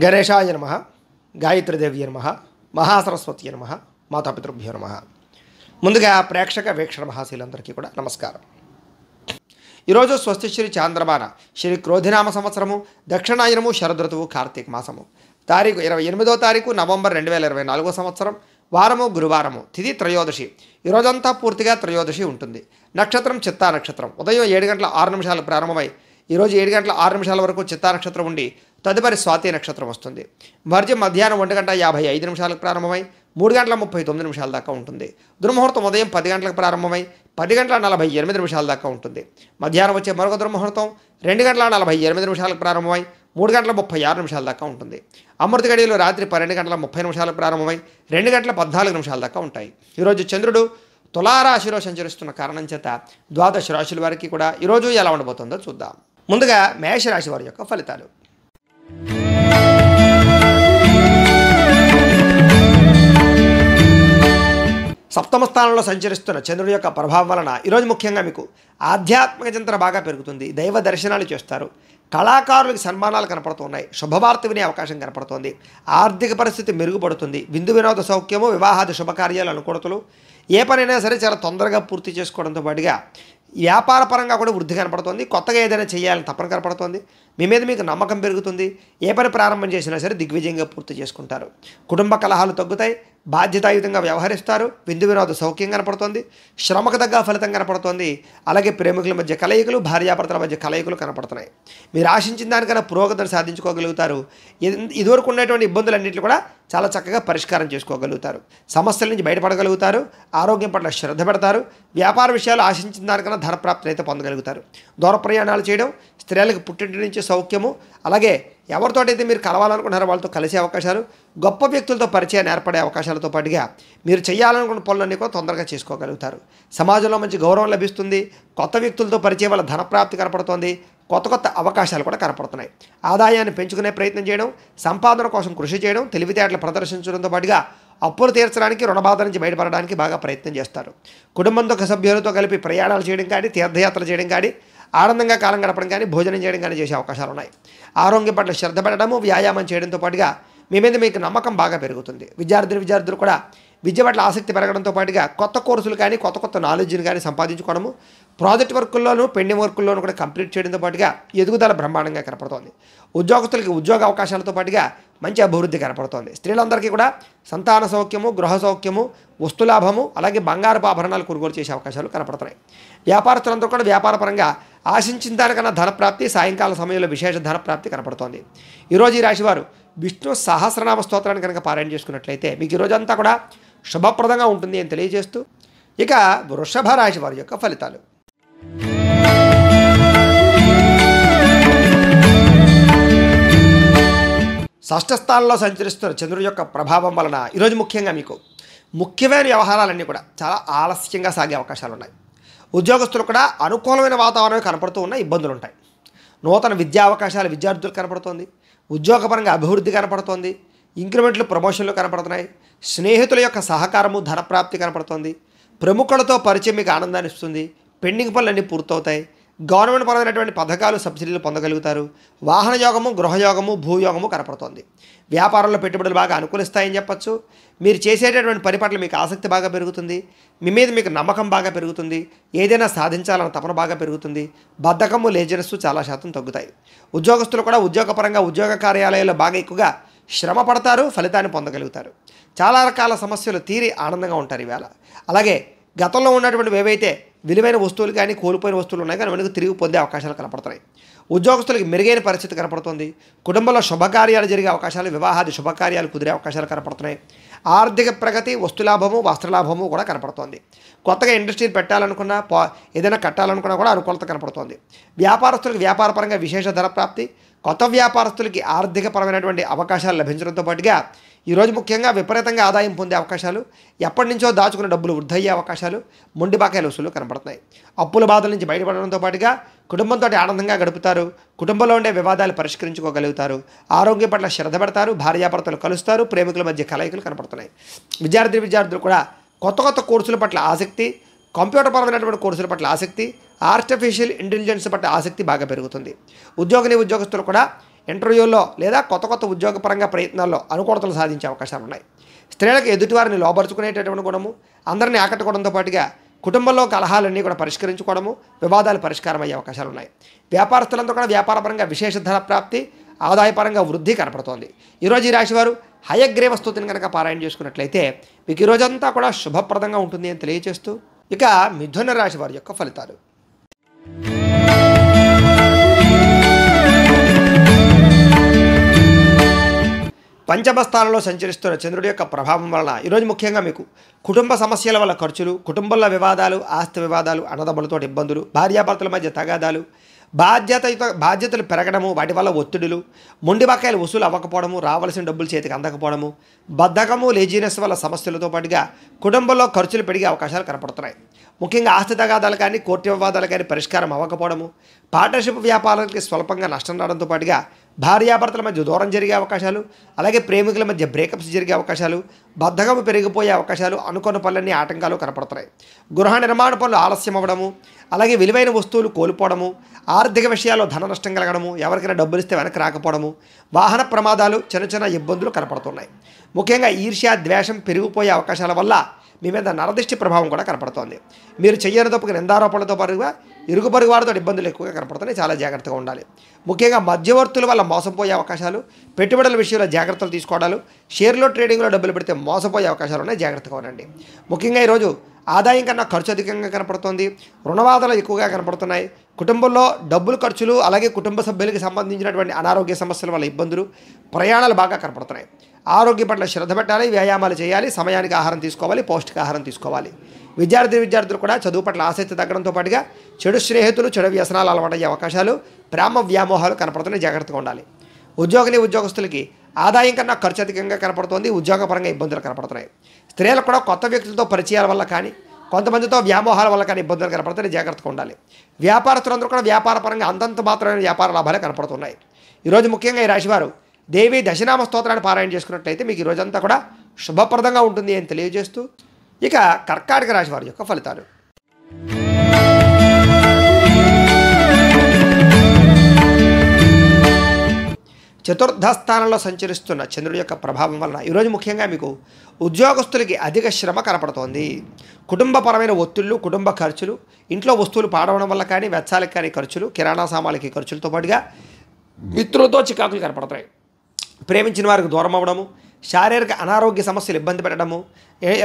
గణేశాయ నమః, గాయత్రీదేవి నమః, మహాసరస్వతి నమః, మాతాపితృభ్యో నమః. ముందుగా ప్రేక్షక వీక్షణ మహాశీలందరికీ కూడా నమస్కారం. ఈరోజు స్వస్తి శ్రీ చాంద్రమాన శ్రీ క్రోధినామ సంవత్సరము దక్షిణాయనము శరదృతువు కార్తీక మాసము తారీఖు 28వ తారీఖు నవంబర్ 2024 సంవత్సరం వారము గురువారము తిథి త్రయోదశి. ఈరోజంతా పూర్తిగా త్రయోదశి ఉంటుంది. నక్షత్రం చిత్తా నక్షత్రం ఉదయం 7 గంటల 6 నిమిషాలు ప్రారంభమై ఈరోజు 7 గంటల 6 నిమిషాల వరకు చిత్తా నక్షత్రం ఉండి తదుపరి స్వాతి నక్షత్రం వస్తుంది. వర్జ్యం మధ్యాహ్నం 1 గంట 55 నిమిషాలకు ప్రారంభమై 3 గంటల 39 నిమిషాల దాకా ఉంటుంది. దుర్ముహూర్తం ఉదయం 10 గంటలకు ప్రారంభమై 10 గంటల 48 నిమిషాల దాకా ఉంటుంది. మధ్యాహ్నం వచ్చే మరొక దుర్ముహూర్తం 2 గంటల 48 నిమిషాలకు ప్రారంభమై 3 గంటల 36 నిమిషాల దాకా ఉంటుంది. అమృత గడియలు రాత్రి 12 గంటల 30 నిమిషాలకు ప్రారంభమై 2 గంటల 14 నిమిషాల దాకా ఉంటాయి. ఈరోజు చంద్రుడు తులారాశిలో సంచరిస్తున్న కారణం చేత ద్వాదశ రాశుల వారికి కూడా ఈరోజు ఎలా ఉండబోతుందో చూద్దాం. ముందుగా మేషరాశి వారి యొక్క ఫలితాలు. సప్తమ స్థానంలో సంచరిస్తున్న చంద్రుడి యొక్క ప్రభావం వలన ఈరోజు ముఖ్యంగా మీకు ఆధ్యాత్మిక చింతన బాగా పెరుగుతుంది. దైవ దర్శనాలు చేస్తారు. కళాకారులకు సన్మానాలు కనపడుతున్నాయి. శుభవార్త వినే అవకాశం కనపడుతోంది. ఆర్థిక పరిస్థితి మెరుగుపడుతుంది. విందు వినోద సౌఖ్యము, వివాహాది శుభకార్యాలు అనుకూలతలు, ఏ పనైనా సరే చాలా తొందరగా పూర్తి చేసుకోవడంతో పాటుగా వ్యాపార పరంగా కూడా వృద్ధి కనపడుతుంది. కొత్తగా ఏదైనా చేయాలని తపన కనపడుతుంది. మీ మీద మీకు నమ్మకం పెరుగుతుంది. ఏ పని ప్రారంభం చేసినా సరే దిగ్విజయంగా పూర్తి చేసుకుంటారు. కుటుంబ కలహాలు తగ్గుతాయి. బాధ్యతాయుతంగా వ్యవహరిస్తారు. విందు వినోద సౌఖ్యం కనపడుతుంది. శ్రమకు తగ్గ ఫలితం కనపడుతుంది. అలాగే ప్రేమికుల మధ్య కలయికలు, భార్యాభర్తల మధ్య కలయికలు కనపడుతున్నాయి. మీరు ఆశించిన దానికన్నా పురోగతిని సాధించుకోగలుగుతారు. ఇదివరకు ఉన్నటువంటి ఇబ్బందులన్నింటినీ కూడా చాలా చక్కగా పరిష్కారం చేసుకోగలుగుతారు. సమస్యల నుంచి బయటపడగలుగుతారు. ఆరోగ్యం పట్ల శ్రద్ధ పెడతారు. వ్యాపార విషయాలు ఆశించిన దానికన్నా ధనప్రాప్తిని అయితే పొందగలుగుతారు. దూర ప్రయాణాలు చేయడం, స్త్రీలకు పుట్టింటి నుంచి సౌఖ్యము, అలాగే ఎవరితోటైతే మీరు కలవాలనుకుంటున్నారో వాళ్ళతో కలిసే అవకాశాలు, గొప్ప వ్యక్తులతో పరిచయాన్ని ఏర్పడే అవకాశాలతో పాటుగా మీరు చేయాలనుకున్న పనులన్నీ కూడా తొందరగా చేసుకోగలుగుతారు. సమాజంలో మంచి గౌరవం లభిస్తుంది. కొత్త వ్యక్తులతో పరిచయం వల్ల ధనప్రాప్తి కనపడుతోంది. కొత్త కొత్త అవకాశాలు కూడా కనపడుతున్నాయి. ఆదాయాన్ని పెంచుకునే ప్రయత్నం చేయడం, సంపాదన కోసం కృషి చేయడం, తెలివితేటలు ప్రదర్శించడంతో పాటుగా అప్పులు తీర్చడానికి, రుణబాధ నుంచి బయటపడడానికి బాగా ప్రయత్నం చేస్తారు. కుటుంబంతో సభ్యులతో కలిపి ప్రయాణాలు చేయడం కానీ, తీర్థయాత్రలు చేయడం కానీ, ఆనందంగా కాలం గడపడం కానీ, భోజనం చేయడం కానీ చేసే అవకాశాలు ఉన్నాయి. ఆరోగ్యం పట్ల శ్రద్ధ పెట్టడము, వ్యాయామం చేయడంతో పాటుగా మీ మీద మీకు నమ్మకం బాగా పెరుగుతుంది. విద్యార్థులు కూడా విద్య పట్ల ఆసక్తి పెరగడంతో పాటుగా కొత్త కోర్సులు కానీ, కొత్త కొత్త నాలెడ్జ్ని కానీ సంపాదించుకోవడము, ప్రాజెక్ట్ వర్కుల్లోనూ పెండింగ్ వర్కుల్లోనూ కూడా కంప్లీట్ చేయడంతో పాటుగా ఎదుగుదల బ్రహ్మాండంగా కనపడుతోంది. ఉద్యోగస్తులకి ఉద్యోగ అవకాశాలతో పాటుగా మంచి అభివృద్ధి కనపడుతోంది. స్త్రీలందరికీ కూడా సంతాన సౌఖ్యము, గృహ సౌఖ్యము, వస్తులాభము, అలాగే బంగారపు ఆభరణాలు కొనుగోలు చేసే అవకాశాలు కనపడుతున్నాయి. వ్యాపారస్తులందరూ కూడా వ్యాపారపరంగా ఆశించిన దానికన్నా ధనప్రాప్తి, సాయంకాల సమయంలో విశేష ధనప్రాప్తి కనపడుతోంది. ఈరోజు ఈ రాశివారు విష్ణు సహస్రనామ స్తోత్రాన్ని కనుక పారాయణ చేసుకున్నట్లయితే మీకు ఈరోజంతా కూడా శుభప్రదంగా ఉంటుంది అని తెలియజేస్తూ, ఇక వృషభ రాశి వారి యొక్క ఫలితాలు. షష్ఠ స్థానంలో సంచరిస్తున్న చంద్రుడి యొక్క ప్రభావం వలన ఈరోజు ముఖ్యంగా మీకు ముఖ్యమైన వ్యవహారాలన్నీ కూడా చాలా ఆలస్యంగా సాగే అవకాశాలు ఉన్నాయి. ఉద్యోగస్తులు కూడా అనుకూలమైన వాతావరణం కనపడుతూ ఉన్న ఇబ్బందులు ఉంటాయి. నూతన విద్యా అవకాశాలు విద్యార్థులు కనపడుతోంది. ఉద్యోగపరంగా అభివృద్ధి కనపడుతోంది. ఇంక్రిమెంట్లు, ప్రమోషన్లు కనపడుతున్నాయి. స్నేహితుల యొక్క సహకారము, ధనప్రాప్తి కనపడుతోంది. ప్రముఖులతో పరిచయం మీకు ఆనందాన్ని ఇస్తుంది. పెండింగ్ పనులన్నీ పూర్తవుతాయి. గవర్నమెంట్ పరమైనటువంటి పథకాలు, సబ్సిడీలు పొందగలుగుతారు. వాహన యోగము, గృహయోగము, భూయోగము కనపడుతోంది. వ్యాపారంలో పెట్టుబడులు బాగా అనుకూలిస్తాయని చెప్పచ్చు. మీరు చేసేటటువంటి పని పట్ల మీకు ఆసక్తి బాగా పెరుగుతుంది. మీ మీద మీకు నమ్మకం బాగా పెరుగుతుంది. ఏదైనా సాధించాలన్న తపన బాగా పెరుగుతుంది. బద్ధకము, లేజినెస్ చాలా శాతం తగ్గుతాయి. ఉద్యోగస్తులు కూడా ఉద్యోగపరంగా ఉద్యోగ కార్యాలయాల్లో బాగా ఎక్కువగా శ్రమ పడతారు. ఫలితాన్ని పొందగలుగుతారు. చాలా రకాల సమస్యలు తీరి ఆనందంగా ఉంటారు ఈవేళ. అలాగే గతంలో ఉన్నటువంటి ఏవైతే విలువైన వస్తువులు కానీ, కోల్పోయిన వస్తువులు ఉన్నాయి కానీ మనకు తిరిగి పొందే అవకాశాలు కనపడుతున్నాయి. ఉద్యోగస్తులకి మెరుగైన పరిస్థితి కనపడుతుంది. కుటుంబంలో శుభకార్యాలు జరిగే అవకాశాలు, వివాహాది శుభకార్యాలు కుదిరే అవకాశాలు కనపడుతున్నాయి. ఆర్థిక ప్రగతి, వస్తులాభము, వస్త్రలాభము కూడా కనపడుతోంది. కొత్తగా ఇండస్ట్రీని పెట్టాలనుకున్నా, ఏదైనా కట్టాలనుకున్నా కూడా అనుకూలత కనపడుతోంది. వ్యాపారస్తులకు వ్యాపారపరంగా విశేష ధనప్రాప్తి, కొత్త వ్యాపారస్తులకి ఆర్థికపరమైనటువంటి అవకాశాలు లభించడంతో పాటుగా ఈరోజు ముఖ్యంగా విపరీతంగా ఆదాయం పొందే అవకాశాలు, ఎప్పటి నుంచో దాచుకున్న డబ్బులు వృద్ధయ్యే అవకాశాలు, మొండి బాకాయల వసూలు కనపడుతున్నాయి. అప్పుల బాధల నుంచి బయటపడడంతో పాటుగా కుటుంబంతో ఆనందంగా గడుపుతారు. కుటుంబంలో ఉండే వివాదాలు పరిష్కరించుకోగలుగుతారు. ఆరోగ్యం పట్ల శ్రద్ధ పెడతారు. భార్యాభర్తలు కలుస్తారు. ప్రేమికుల మధ్య కలయికలు కనపడుతున్నాయి. విద్యార్థులు కూడా కొత్త కొత్త కోర్సుల పట్ల ఆసక్తి, కంప్యూటర్ పరమైనటువంటి కోర్సుల పట్ల ఆసక్తి, ఆర్టిఫిషియల్ ఇంటెలిజెన్స్ పట్ల ఆసక్తి బాగా పెరుగుతుంది. ఉద్యోగస్తులు కూడా ఇంటర్వ్యూల్లో లేదా కొత్త కొత్త ఉద్యోగపరంగా ప్రయత్నాల్లో అనుకూలతలు సాధించే అవకాశాలు ఉన్నాయి. స్త్రీలకు ఎదుటివారిని లోపరుచుకునేటటువంటి గుణము, అందరినీ ఆకట్టుకోవడంతో పాటుగా కుటుంబంలో కలహాలన్నీ కూడా పరిష్కరించుకోవడము, వివాదాలు పరిష్కారం అయ్యే అవకాశాలు ఉన్నాయి. వ్యాపారస్తులంతా కూడా వ్యాపారపరంగా విశేష ధన ప్రాప్తి, ఆదాయపరంగా వృద్ధి కనపడుతోంది. ఈరోజు ఈ రాశివారు హయగ్రీవ స్తుతిని కనుక పారాయణ చేసుకున్నట్లయితే మీకు ఈ రోజంతా కూడా శుభప్రదంగా ఉంటుంది అని తెలియజేస్తూ ఇక మిథున రాశి వారి యొక్క ఫలితాలు. పంచమ స్థానంలో సంచరిస్తున్న చంద్రుడి యొక్క ప్రభావం వలన ఈరోజు ముఖ్యంగా మీకు కుటుంబ సమస్యల వల్ల ఖర్చులు, కుటుంబంలో వివాదాలు, ఆస్తి వివాదాలు, అన్నదమ్ములతో ఇబ్బందులు, భార్యాభర్తల మధ్య తగాదాలు, బాధ్యతలు పెరగడము, వాటి వల్ల ఒత్తిడులు, మొండి బకాయిలు వసూలు అవ్వకపోవడము, రావాల్సిన డబ్బులు చేతికి అందకపోవడము, బద్ధకము, లేజీనెస్ వల్ల సమస్యలతో పాటుగా కుటుంబంలో ఖర్చులు పెరిగే అవకాశాలు కనపడుతున్నాయి. ముఖ్యంగా ఆస్తి తగాదాలు కానీ, కోర్టు వివాదాలు కానీ పరిష్కారం అవ్వకపోవడము, పార్ట్నర్షిప్ వ్యాపారాలకి స్వల్పంగా నష్టం రావడంతో పాటుగా భార్యాభర్తల మధ్య దూరం జరిగే అవకాశాలు, అలాగే ప్రేమికుల మధ్య బ్రేకప్స్ జరిగే అవకాశాలు, బద్ధకము పెరిగిపోయే అవకాశాలు, అనుకున్న పనులన్నీ ఆటంకాలు కనపడుతున్నాయి. గృహ నిర్మాణ పనులు ఆలస్యం అవ్వడము, అలాగే విలువైన వస్తువులు కోల్పోవడము, ఆర్థిక విషయాల్లో ధన నష్టం కలగడము, ఎవరికైనా డబ్బులు ఇస్తే వెనక్కి రాకపోవడము, వాహన ప్రమాదాలు, చిన్న చిన్న ఇబ్బందులు కనపడుతున్నాయి. ముఖ్యంగా ఈర్ష్య, ద్వేషం పెరిగిపోయే అవకాశాల వల్ల మీ మీద నరదిష్టి ప్రభావం కూడా కనపడుతోంది. మీరు చెయ్యని తప్పుకు నిందారోపణలతో పాటుగా ఇరుగు పొరుగు వారితో ఇబ్బందులు ఎక్కువగా కనపడుతున్నాయి. చాలా జాగ్రత్తగా ఉండాలి. ముఖ్యంగా మధ్యవర్తుల వల్ల మోసపోయే అవకాశాలు, పెట్టుబడుల విషయంలో జాగ్రత్తలు తీసుకోవడాలు, షేర్లో ట్రేడింగ్లో డబ్బులు పెడితే మోసపోయే అవకాశాలు ఉన్నాయి. జాగ్రత్తగా ఉండండి. ముఖ్యంగా ఈరోజు ఆదాయం కన్నా ఖర్చు అధికంగా కనపడుతోంది. రుణబాధలు ఎక్కువగా కనపడుతున్నాయి. కుటుంబంలో డబ్బులు ఖర్చులు, అలాగే కుటుంబ సభ్యులకి సంబంధించినటువంటి అనారోగ్య సమస్యల వల్ల ఇబ్బందులు, ప్రయాణాలు బాగా కనపడుతున్నాయి. ఆరోగ్యం పట్ల శ్రద్ధ పెట్టాలి, వ్యాయామాలు చేయాలి, సమయానికి ఆహారం తీసుకోవాలి, పౌష్టికాహారం తీసుకోవాలి. విద్యార్థులు కూడా చదువు పట్ల ఆసక్తి తగ్గడంతో పాటుగా చెడు స్నేహితులు, చెడు వ్యసనాలు అలవాటయ్యే అవకాశాలు, ప్రేమ వ్యామోహాలు కనపడుతున్నాయి. జాగ్రత్తగా ఉండాలి. ఉద్యోగస్తులకి ఆదాయం కన్నా ఖర్చు అధికంగా కనపడుతోంది. ఉద్యోగపరంగా ఇబ్బందులు కనపడుతున్నాయి. స్త్రీలకు కూడా కొత్త వ్యక్తులతో పరిచయాల వల్ల కానీ, కొంతమందితో వ్యామోహాల వల్ల కానీ ఇబ్బందులు కనపడుతున్నాయి. జాగ్రత్తగా ఉండాలి. వ్యాపారస్తులందరూ కూడా వ్యాపారపరంగా అంతంత మాత్రమే వ్యాపార లాభాలే కనపడుతున్నాయి. ఈరోజు ముఖ్యంగా ఈ రాశివారు దేవి దశనామ స్తోత్రాన్ని పారాయణ చేసుకున్నట్లయితే మీకు ఈ రోజంతా కూడా శుభప్రదంగా ఉంటుంది అని తెలియజేస్తూ ఇక కర్కాటక రాశి వారి యొక్క ఫలితాలు. చతుర్థ స్థానంలో సంచరిస్తున్న చంద్రుడి యొక్క ప్రభావం వలన ఈరోజు ముఖ్యంగా మీకు ఉద్యోగస్తులకి అధిక శ్రమ కనపడుతోంది. కుటుంబపరమైన ఒత్తిళ్లు, కుటుంబ ఖర్చులు, ఇంట్లో వస్తువులు పాడవడం వల్ల కానీ, వెచ్చాలకు కానీ ఖర్చులు, కిరాణా సామాన్లకి ఖర్చులతో పాటుగా మిత్రులతో చికాకులు కనపడతాయి. ప్రేమించిన వారికి దూరం అవ్వడము, శారీరక అనారోగ్య సమస్యలు ఇబ్బంది పెట్టడము,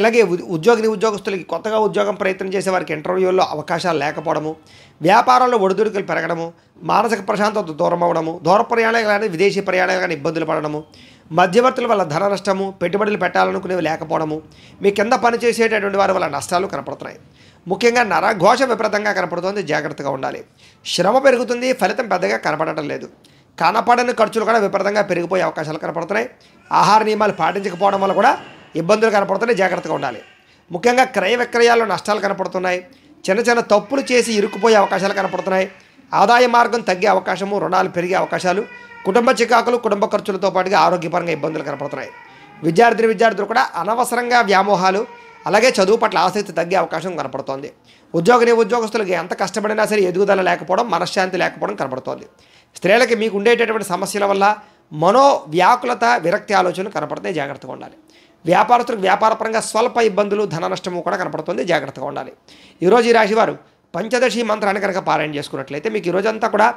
అలాగే ఉద్యోగస్తులకి కొత్తగా ఉద్యోగం ప్రయత్నం చేసే వారికి ఇంటర్వ్యూల్లో అవకాశాలు లేకపోవడము, వ్యాపారంలో ఒడిదుడుకులు పెరగడము, మానసిక ప్రశాంతత దూరం అవ్వడము, దూర ప్రయాణాలు కానీ విదేశీ ప్రయాణాలు కానీ ఇబ్బందులు పడడము, మధ్యవర్తుల వల్ల ధన నష్టము, పెట్టుబడులు పెట్టాలనుకునేవి లేకపోవడము, మీ కింద పనిచేసేటటువంటి వారి వల్ల నష్టాలు కనపడుతున్నాయి. ముఖ్యంగా నరఘోష విపరీతంగా కనపడుతుంది. జాగ్రత్తగా ఉండాలి. శ్రమ పెరుగుతుంది, ఫలితం పెద్దగా కనపడటం లేదు. కనపడని ఖర్చులు కూడా విపరీతంగా పెరిగిపోయే అవకాశాలు కనపడుతున్నాయి. ఆహార నియమాలు పాటించకపోవడం వల్ల కూడా ఇబ్బందులు కనపడుతున్నాయి. జాగ్రత్తగా ఉండాలి. ముఖ్యంగా క్రయ విక్రయాల్లో నష్టాలు కనపడుతున్నాయి. చిన్న చిన్న తప్పులు చేసి ఇరుక్కుపోయే అవకాశాలు కనపడుతున్నాయి. ఆదాయ మార్గం తగ్గే అవకాశము, రుణాలు పెరిగే అవకాశాలు, కుటుంబ చికాకులు, కుటుంబ ఖర్చులతో పాటుగా ఆరోగ్యపరంగా ఇబ్బందులు కనపడుతున్నాయి. విద్యార్థులు కూడా అనవసరంగా వ్యామోహాలు, అలాగే చదువు పట్ల ఆసక్తి తగ్గే అవకాశం కనపడుతోంది. ఉద్యోగస్తులకి ఎంత కష్టపడినా సరే ఎదుగుదల లేకపోవడం, మనశ్శాంతి లేకపోవడం కనపడుతోంది. స్త్రీలకి మీకు ఉండేటటువంటి సమస్యల వల్ల మనోవ్యాకులత, విరక్తి ఆలోచనలు కనపడుతున్నాయి. జాగ్రత్తగా ఉండాలి. వ్యాపారస్తులకు వ్యాపారపరంగా స్వల్ప ఇబ్బందులు, ధన నష్టము కూడా కనపడుతుంది. జాగ్రత్తగా ఉండాలి. ఈరోజు ఈ రాశివారు పంచదశి మంత్రాన్ని కనుక పారాయణ చేసుకున్నట్లయితే మీకు ఈ రోజంతా కూడా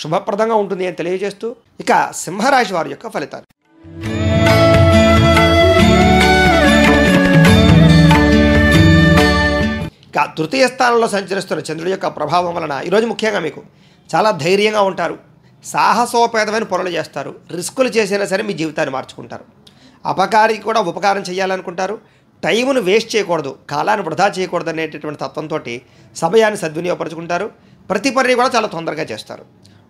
శుభప్రదంగా ఉంటుంది అని తెలియజేస్తూ ఇక సింహరాశి వారి యొక్క ఫలితాలు. ఇక తృతీయ స్థానంలో సంచరిస్తున్న చంద్రుడి యొక్క ప్రభావం వలన ఈరోజు ముఖ్యంగా మీకు చాలా ధైర్యంగా ఉంటారు. సాహసోపేతమైన పనులు చేస్తారు. రిస్కులు చేసినా సరే మీ జీవితాన్ని మార్చుకుంటారు. అపకారికి కూడా ఉపకారం చేయాలనుకుంటారు. టైమును వేస్ట్ చేయకూడదు, కాలాన్ని వృధా చేయకూడదు అనేటటువంటి తత్వంతో సమయాన్ని సద్వినియోగపరుచుకుంటారు. ప్రతి పనిని కూడా చాలా తొందరగా చేస్తారు.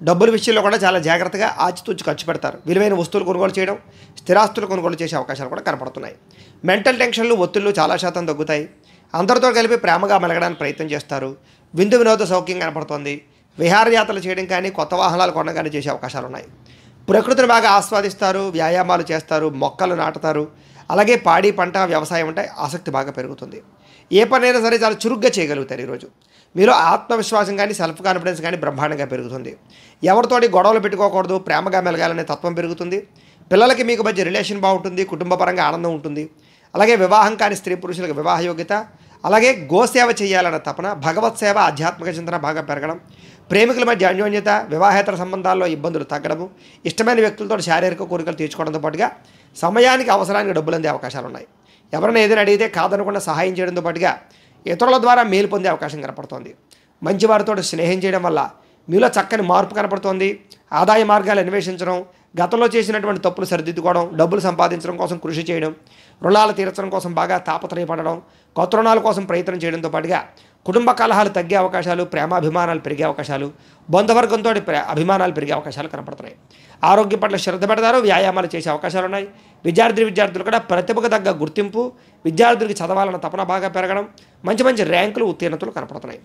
డబ్బుల విషయంలో కూడా చాలా జాగ్రత్తగా ఆచితూచి ఖర్చు పెడతారు. విలువైన వస్తువులు కొనుగోలు చేయడం, స్థిరాస్తులు కొనుగోలు చేసే అవకాశాలు కూడా కనపడుతున్నాయి. మెంటల్ టెన్షన్లు, ఒత్తిళ్లు చాలా శాతం తగ్గుతాయి. అందరితో కలిపి ప్రేమగా మెలగడానికి ప్రయత్నం చేస్తారు. విందు వినోద సౌఖ్యం కనపడుతోంది. విహారయాత్రలు చేయడం కానీ, కొత్త వాహనాలు కొనడం కానీ చేసే అవకాశాలు ఉన్నాయి. ప్రకృతిని బాగా ఆస్వాదిస్తారు. వ్యాయామాలు చేస్తారు, మొక్కలు నాటుతారు. అలాగే పాడి పంట వ్యవసాయం అంటే ఆసక్తి బాగా పెరుగుతుంది. ఏ పనైనా సరే చాలా చురుగ్గా చేయగలుగుతారు. ఈరోజు మీలో ఆత్మవిశ్వాసం కానీ సెల్ఫ్ కాన్ఫిడెన్స్ కానీ బ్రహ్మాండంగా పెరుగుతుంది. ఎవరితోటి గొడవలు పెట్టుకోకూడదు, ప్రేమగా మెలగాలనే తత్వం పెరుగుతుంది. పిల్లలకి మీకు మధ్య రిలేషన్ బాగుంటుంది, కుటుంబ పరంగా ఆనందం ఉంటుంది. అలాగే వివాహం కాని స్త్రీ పురుషులకు వివాహ యోగ్యత, అలాగే గోసేవ చేయాలన్న తపన, భగవత్ సేవ, ఆధ్యాత్మిక చింతన బాగా పెరగడం, ప్రేమికుల మధ్య అన్యోన్యత, వివాహేతర సంబంధాల్లో ఇబ్బందులు తగ్గడము, ఇష్టమైన వ్యక్తులతో శారీరక కోరికలు తీర్చుకోవడంతో పాటుగా సమయానికి అవసరానికి డబ్బులు అందే అవకాశాలు ఉన్నాయి. ఎవరైనా ఏదైనా అడిగితే కాదనకుండా సహాయం చేయడంతో పాటుగా ఇతరుల ద్వారా మేలు పొందే అవకాశం కనపడుతోంది. మంచి వారితో స్నేహం చేయడం వల్ల మీలో చక్కని మార్పు కనపడుతోంది. ఆదాయ మార్గాలు అన్వేషించడం, గతంలో చేసినటువంటి తప్పులు సరిదిద్దుకోవడం, డబ్బులు సంపాదించడం కోసం కృషి చేయడం, రుణాలు తీర్చడం కోసం బాగా తాపత్రయపడడం, కొత్త రుణాల కోసం ప్రయత్నం చేయడంతో పాటుగా కుటుంబ కలహాలు తగ్గే అవకాశాలు, ప్రేమాభిమానాలు పెరిగే అవకాశాలు, బంధువర్గంతో అభిమానాలు పెరిగే అవకాశాలు కనపడుతున్నాయి. ఆరోగ్యం పట్ల శ్రద్ధ పెడతారు, వ్యాయామాలు చేసే అవకాశాలు ఉన్నాయి. విద్యార్థులు కూడా ప్రతిభకు తగ్గ గుర్తింపు, విద్యార్థులకి చదవాలన్న తపన బాగా పెరగడం, మంచి మంచి ర్యాంకులు, ఉత్తీర్ణతలు కనపడుతున్నాయి.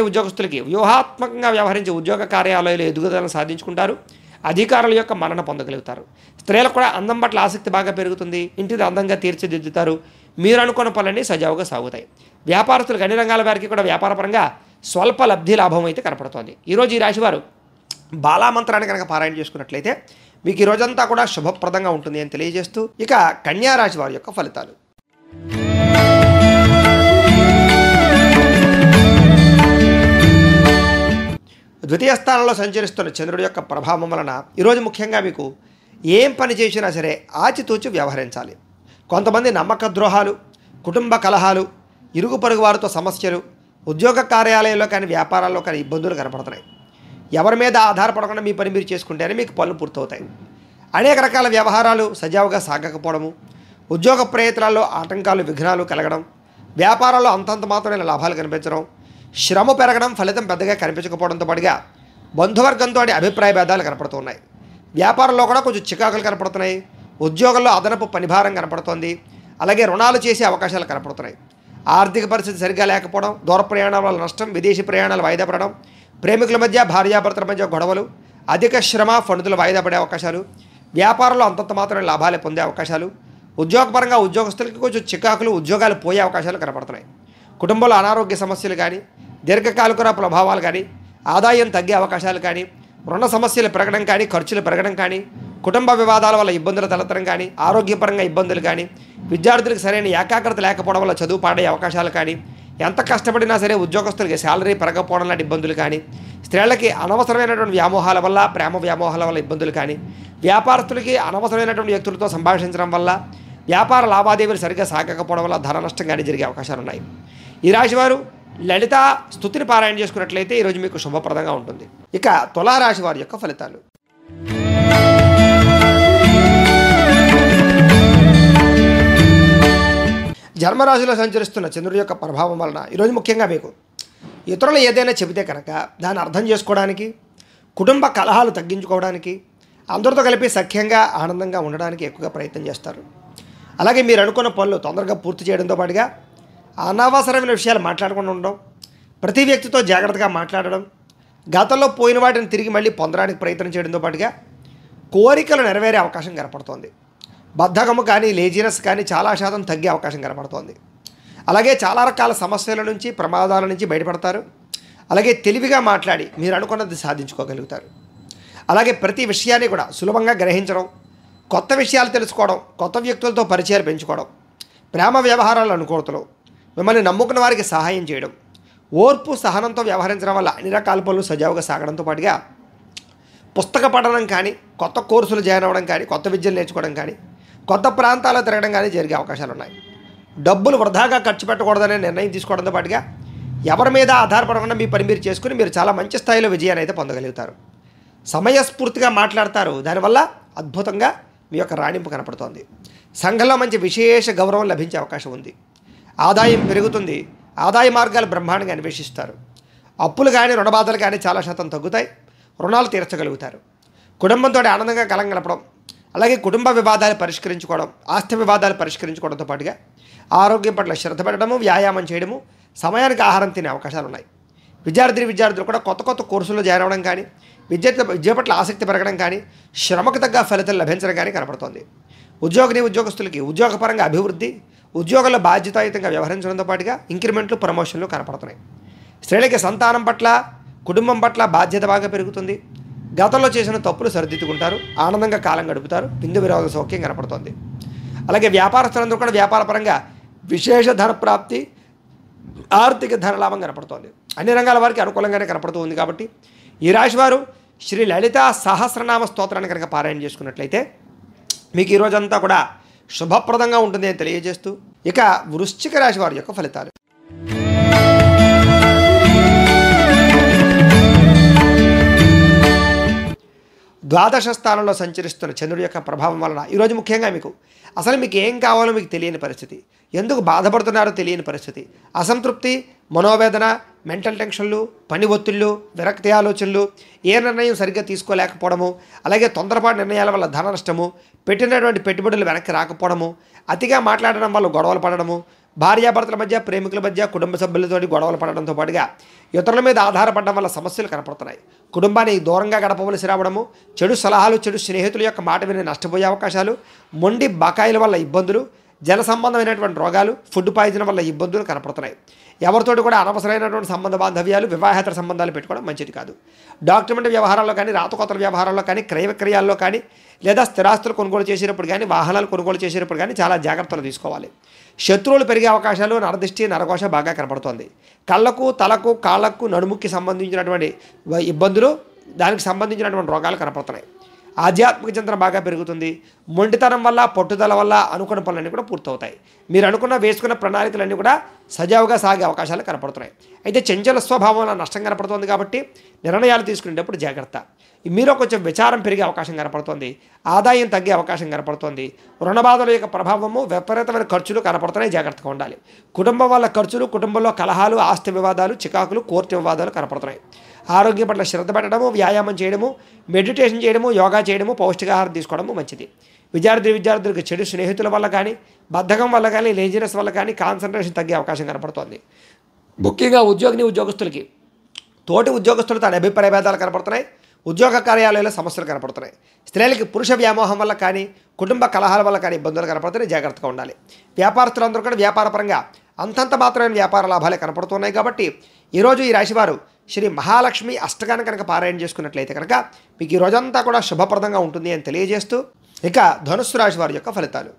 ఉద్యోగస్తులకి వ్యూహాత్మకంగా వ్యవహరించే ఉద్యోగ కార్యాలయాలు ఎదుగుదలను సాధించుకుంటారు. అధికారుల యొక్క మన్నన పొందగలుగుతారు. స్త్రీలకు కూడా అందం పట్ల ఆసక్తి బాగా పెరుగుతుంది. ఇంటిని అందంగా తీర్చిదిద్దుతారు. మీరు అనుకున్న పనులన్నీ సజావుగా సాగుతాయి. వ్యాపారస్తులకు అన్ని రంగాల వారికి కూడా వ్యాపారపరంగా స్వల్ప లబ్ధి లాభం అయితే కనపడుతోంది. ఈరోజు ఈ రాశివారు బాలామంత్రాన్ని కనుక పారాయణ చేసుకున్నట్లయితే మీకు ఈ రోజంతా కూడా శుభప్రదంగా ఉంటుంది అని తెలియజేస్తూ, ఇక కన్యా రాశి వారి యొక్క ఫలితాలు. ద్వితీయ స్థానంలో సంచరిస్తున్న చంద్రుడి యొక్క ప్రభావం వలన ఈరోజు ముఖ్యంగా మీకు ఏం పని చేసినా సరే ఆచితూచి వ్యవహరించాలి. కొంతమంది నమ్మక ద్రోహాలు, కుటుంబ కలహాలు, ఇరుగు పొరుగు వారితో సమస్యలు, ఉద్యోగ కార్యాలయంలో కానీ వ్యాపారాల్లో కానీ ఇబ్బందులు కనపడుతున్నాయి. ఎవరి మీద ఆధారపడకుండా మీ పని మీరు చేసుకుంటేనే మీకు పనులు పూర్తవుతాయి. అనేక రకాల వ్యవహారాలు సజావుగా సాగకపోవడము, ఉద్యోగ ప్రయత్నాల్లో ఆటంకాలు, విఘ్నాలు కలగడం, వ్యాపారాల్లో అంతంత మాత్రమే లాభాలు కనిపించడం, శ్రమ పెరగడం, ఫలితం పెద్దగా కనిపించకపోవడంతో పాటుగా బంధువర్గంతో అభిప్రాయ భేదాలు కనపడుతున్నాయి. వ్యాపారంలో కూడా కొంచెం చికాకులు కనపడుతున్నాయి. ఉద్యోగంలో అదనపు పనిభారం కనపడుతోంది. అలాగే రుణాలు చేసే అవకాశాలు కనపడుతున్నాయి. ఆర్థిక పరిస్థితి సరిగ్గా లేకపోవడం, దూర ప్రయాణాల వల్ల నష్టం, విదేశీ ప్రయాణాలు వాయిదా పడడం, ప్రేమికుల మధ్య, భార్యాభర్తల మధ్య గొడవలు, అధిక శ్రమ, ఫండులు వాయిదా పడే అవకాశాలు, వ్యాపారంలో అంతంత మాత్రమే లాభాలు పొందే అవకాశాలు, ఉద్యోగపరంగా ఉద్యోగస్తులకి కొంచెం చికాకులు, ఉద్యోగాలు పోయే అవకాశాలు కనపడుతున్నాయి. కుటుంబంలో అనారోగ్య సమస్యలు కానీ, దీర్ఘకాలిక ప్రభావాలు కానీ, ఆదాయం తగ్గే అవకాశాలు కానీ, రుణ సమస్యలు పెరగడం కానీ, ఖర్చులు పెరగడం కానీ, కుటుంబ వివాదాల వల్ల ఇబ్బందులు తలెత్తడం కానీ, ఆరోగ్యపరంగా ఇబ్బందులు కానీ, విద్యార్థులకు సరైన ఏకాగ్రత లేకపోవడం వల్ల చదువు పాడే అవకాశాలు కానీ, ఎంత కష్టపడినా సరే ఉద్యోగస్తులకి శాలరీ పెరగకపోవడం లాంటి ఇబ్బందులు కానీ, స్త్రీలకి అనవసరమైనటువంటి వ్యామోహాల వల్ల, ప్రేమ వ్యామోహాల వల్ల ఇబ్బందులు కానీ, వ్యాపారస్తులకి అనవసరమైనటువంటి వ్యక్తులతో సంభాషించడం వల్ల, వ్యాపార లావాదేవీలు సరిగ్గా సాగకపోవడం వల్ల ధన నష్టం కానీ జరిగే అవకాశాలు ఉన్నాయి. ఈ రాశివారు లలిత స్తుతిని పారాయణ చేసుకున్నట్లయితే ఈరోజు మీకు శుభప్రదంగా ఉంటుంది. ఇక తులారాశి వారి యొక్క ఫలితాలు. జన్మరాశిలో సంచరిస్తున్న చంద్రుడి యొక్క ప్రభావం వలన ఈరోజు ముఖ్యంగా మీకు ఇతరులు ఏదైనా చెబితే కనుక దాన్ని అర్థం చేసుకోవడానికి, కుటుంబ కలహాలు తగ్గించుకోవడానికి, అందరితో కలిపి సఖ్యంగా ఆనందంగా ఉండడానికి ఎక్కువగా ప్రయత్నం చేస్తారు. అలాగే మీరు అనుకున్న పనులు తొందరగా పూర్తి చేయడంతో పాటుగా అనవసరమైన విషయాలు మాట్లాడకుండా ఉండడం, ప్రతి వ్యక్తితో జాగ్రత్తగా మాట్లాడడం, గతంలో పోయిన వాటిని తిరిగి మళ్ళీ పొందడానికి ప్రయత్నం చేయడంతో పాటుగా కోరికలు నెరవేరే అవకాశం కనపడుతోంది. బద్ధకము కానీ, లేజినెస్ కానీ చాలా శాతం తగ్గే అవకాశం కనపడుతోంది. అలాగే చాలా రకాల సమస్యల నుంచి, ప్రమాదాల నుంచి బయటపడతారు. అలాగే తెలివిగా మాట్లాడి మీరు అనుకున్నది సాధించుకోగలుగుతారు. అలాగే ప్రతి విషయాన్ని కూడా సులభంగా గ్రహించడం, కొత్త విషయాలు తెలుసుకోవడం, కొత్త వ్యక్తులతో పరిచయాలు పెంచుకోవడం, ప్రేమ వ్యవహారాల అనుకూలతలు, మిమ్మల్ని నమ్ముకున్న వారికి సహాయం చేయడం, ఓర్పు సహనంతో వ్యవహరించడం వల్ల అన్ని రకాల పనులు సజావుగా సాగడంతో పాటుగా పుస్తక పఠనం కానీ, కొత్త కోర్సులు జాయిన్ అవ్వడం కానీ, కొత్త విద్యలు నేర్చుకోవడం కానీ, కొత్త ప్రాంతాల్లో తిరగడం కానీ జరిగే అవకాశాలు ఉన్నాయి. డబ్బులు వృధాగా ఖర్చు పెట్టకూడదనే నిర్ణయం తీసుకోవడంతో పాటుగా ఎవరి మీద ఆధారపడకుండా మీ పని మీరు చేసుకుని మీరు చాలా మంచి స్థాయిలో విజయాన్ని అయితే పొందగలుగుతారు. సమయస్ఫూర్తిగా మాట్లాడతారు. దానివల్ల అద్భుతంగా మీ యొక్క రాణింపు కనపడుతోంది. సంఘంలో మంచి విశేష గౌరవం లభించే అవకాశం ఉంది. ఆదాయం పెరుగుతుంది. ఆదాయ మార్గాలు బ్రహ్మాండంగా అన్వేషిస్తారు. అప్పులు కానీ, రుణబాధలు కానీ చాలా శాతం తగ్గుతాయి. రుణాలు తీర్చగలుగుతారు. కుటుంబంతో ఆనందంగా కాలం గడపడం, అలాగే కుటుంబ వివాదాలు పరిష్కరించుకోవడం, ఆస్తి వివాదాలు పరిష్కరించుకోవడంతో పాటుగా ఆరోగ్యం పట్ల శ్రద్ధ పెట్టడము, వ్యాయామం చేయడము, సమయానికి ఆహారం తినే అవకాశాలు ఉన్నాయి. విద్యార్థులు కూడా కొత్త కొత్త కోర్సుల్లో జాయిన్ అవ్వడం కానీ, విద్య పట్ల ఆసక్తి పెరగడం కానీ, శ్రమకు తగ్గ ఫలితాలు లభించడం కానీ కనపడుతోంది. ఉద్యోగస్తులకి ఉద్యోగపరంగా అభివృద్ధి, ఉద్యోగంలో బాధ్యతాయుతంగా వ్యవహరించడంతో పాటుగా ఇంక్రిమెంట్లు, ప్రమోషన్లు కనపడుతున్నాయి. స్త్రీలకి సంతానం పట్ల కుటుంబం పట్ల బాధ్యత బాగా పెరుగుతుంది. గతంలో చేసిన తప్పులు సరిదిద్దుకుంటారు. ఆనందంగా కాలం గడుపుతారు. విందు విరోధ సౌఖ్యం కనపడుతుంది. అలాగే వ్యాపారస్తులందరూ కూడా వ్యాపారపరంగా విశేష ధన ప్రాప్తి, ఆర్థిక ధనలాభం కనపడుతోంది. అన్ని రంగాల వారికి అనుకూలంగానే కనపడుతూ ఉంది. కాబట్టి ఈ రాశివారు శ్రీ లలితా సహస్రనామ స్తోత్రాన్ని కనుక పారాయణ చేసుకున్నట్లయితే మీకు ఈ రోజంతా కూడా శుభప్రదంగా ఉంటుంది అని తెలియజేస్తూ, ఇక వృశ్చిక రాశి వారి యొక్క ఫలితాలు. ద్వాదశ స్థానంలో సంచరిస్తున్న చంద్రుడి యొక్క ప్రభావం వలన ఈరోజు ముఖ్యంగా మీకు ఏం కావాలో మీకు తెలియని పరిస్థితి, ఎందుకు బాధపడుతున్నారో తెలియని పరిస్థితి, అసంతృప్తి, మనోవేదన, మెంటల్ టెన్షన్లు, పని ఒత్తిళ్ళు, విరక్తి ఆలోచనలు, ఏ నిర్ణయం సరిగ్గా తీసుకోలేకపోవడము, అలాగే తొందరపాటు నిర్ణయాల వల్ల ధన నష్టము, పెట్టినటువంటి పెట్టుబడులు వెనక్కి రాకపోవడము, అతిగా మాట్లాడడం వల్ల గొడవలు పడడము, భార్యాభర్తల మధ్య, ప్రేమికుల మధ్య, కుటుంబ సభ్యులతో గొడవలు పడడంతో పాటుగా ఇతరుల మీద ఆధారపడడం వల్ల సమస్యలు కనపడుతున్నాయి. కుటుంబానికి దూరంగా గడపవలసి రావడము, చెడు సలహాలు, చెడు స్నేహితుల యొక్క మాట విని నష్టపోయే అవకాశాలు, మొండి బకాయిల వల్ల ఇబ్బందులు, జల సంబంధమైనటువంటి రోగాలు, ఫుడ్ పాయిజన్ వల్ల ఇబ్బందులు కనపడుతున్నాయి. ఎవరితోటి కూడా అనవసరమైనటువంటి సంబంధ బాంధవ్యాలు, వివాహేతర సంబంధాలు పెట్టుకోవడం మంచిది కాదు. డాక్యుమెంట్ వ్యవహారాల్లో కానీ, రాతకోతల వ్యవహారాల్లో కానీ, క్రయ విక్రయాల్లో కానీ, లేదా స్థిరాస్తులు కొనుగోలు చేసేటప్పుడు కానీ, వాహనాలు కొనుగోలు చేసేటప్పుడు కానీ చాలా జాగ్రత్తలు తీసుకోవాలి. శత్రువులు పెరిగే అవకాశాలు, నరదృష్టి, నరఘోష బాగా కనపడుతోంది. కళ్ళకు, తలకు, కాళ్ళకు, నడుముకి సంబంధించినటువంటి ఇబ్బందులు, దానికి సంబంధించినటువంటి రోగాలు కనపడుతున్నాయి. ఆధ్యాత్మిక చింతన బాగా పెరుగుతుంది. మొండితనం వల్ల, పట్టుదల వల్ల అనుకున్న పనులన్నీ కూడా పూర్తవుతాయి. మీరు వేసుకున్న ప్రణాళికలన్నీ కూడా సజావుగా సాగే అవకాశాలు కనపడుతున్నాయి. అయితే చంచల స్వభావం వల్ల నష్టం కనపడుతుంది. కాబట్టి నిర్ణయాలు తీసుకునేటప్పుడు జాగ్రత్త. మీలో కొంచెం విచారం పెరిగే అవకాశం కనపడుతుంది. ఆదాయం తగ్గే అవకాశం కనపడుతుంది. రుణబాధల యొక్క ప్రభావము, విపరీతమైన ఖర్చులు కనపడుతున్నాయి. జాగ్రత్తగా ఉండాలి. కుటుంబం వల్ల ఖర్చులు, కుటుంబంలో కలహాలు, ఆస్తి వివాదాలు, చికాకులు, కోర్టు వివాదాలు కనపడుతున్నాయి. ఆరోగ్యం పట్ల శ్రద్ధ పెట్టడము, వ్యాయామం చేయడము, మెడిటేషన్ చేయడము, యోగా చేయడము, పౌష్టికాహారం తీసుకోవడము మంచిది. విద్యార్థులకు చెడు స్నేహితుల వల్ల కానీ, బద్ధకం వల్ల కానీ, లేజినెస్ వల్ల కానీ కాన్సన్ట్రేషన్ తగ్గే అవకాశం కనపడుతోంది. ముఖ్యంగా ఉద్యోగస్తులకి తోటి ఉద్యోగస్తులతో అభిప్రాయ భేదాలు కనపడుతున్నాయి. ఉద్యోగ కార్యాలయాల్లో సమస్యలు కనపడుతున్నాయి. స్త్రీలకి పురుష వ్యామోహం వల్ల కానీ, కుటుంబ కలహాల వల్ల కానీ ఇబ్బందులు కనపడుతున్నాయి. జాగ్రత్తగా ఉండాలి. వ్యాపారస్తులందరూ కూడా వ్యాపారపరంగా అంతంత మాత్రమైన వ్యాపార లాభాలే కనపడుతున్నాయి. కాబట్టి ఈరోజు ఈ రాశివారు శ్రీ మహాలక్ష్మి అష్టకాన్ని కనుక పారాయణ చేసుకున్నట్లయితే కనుక మీకు ఈ రోజంతా కూడా శుభప్రదంగా ఉంటుంది అని తెలియజేస్తూ, ఇక ధనుస్సు రాశి వారి యొక్క ఫలితాలు.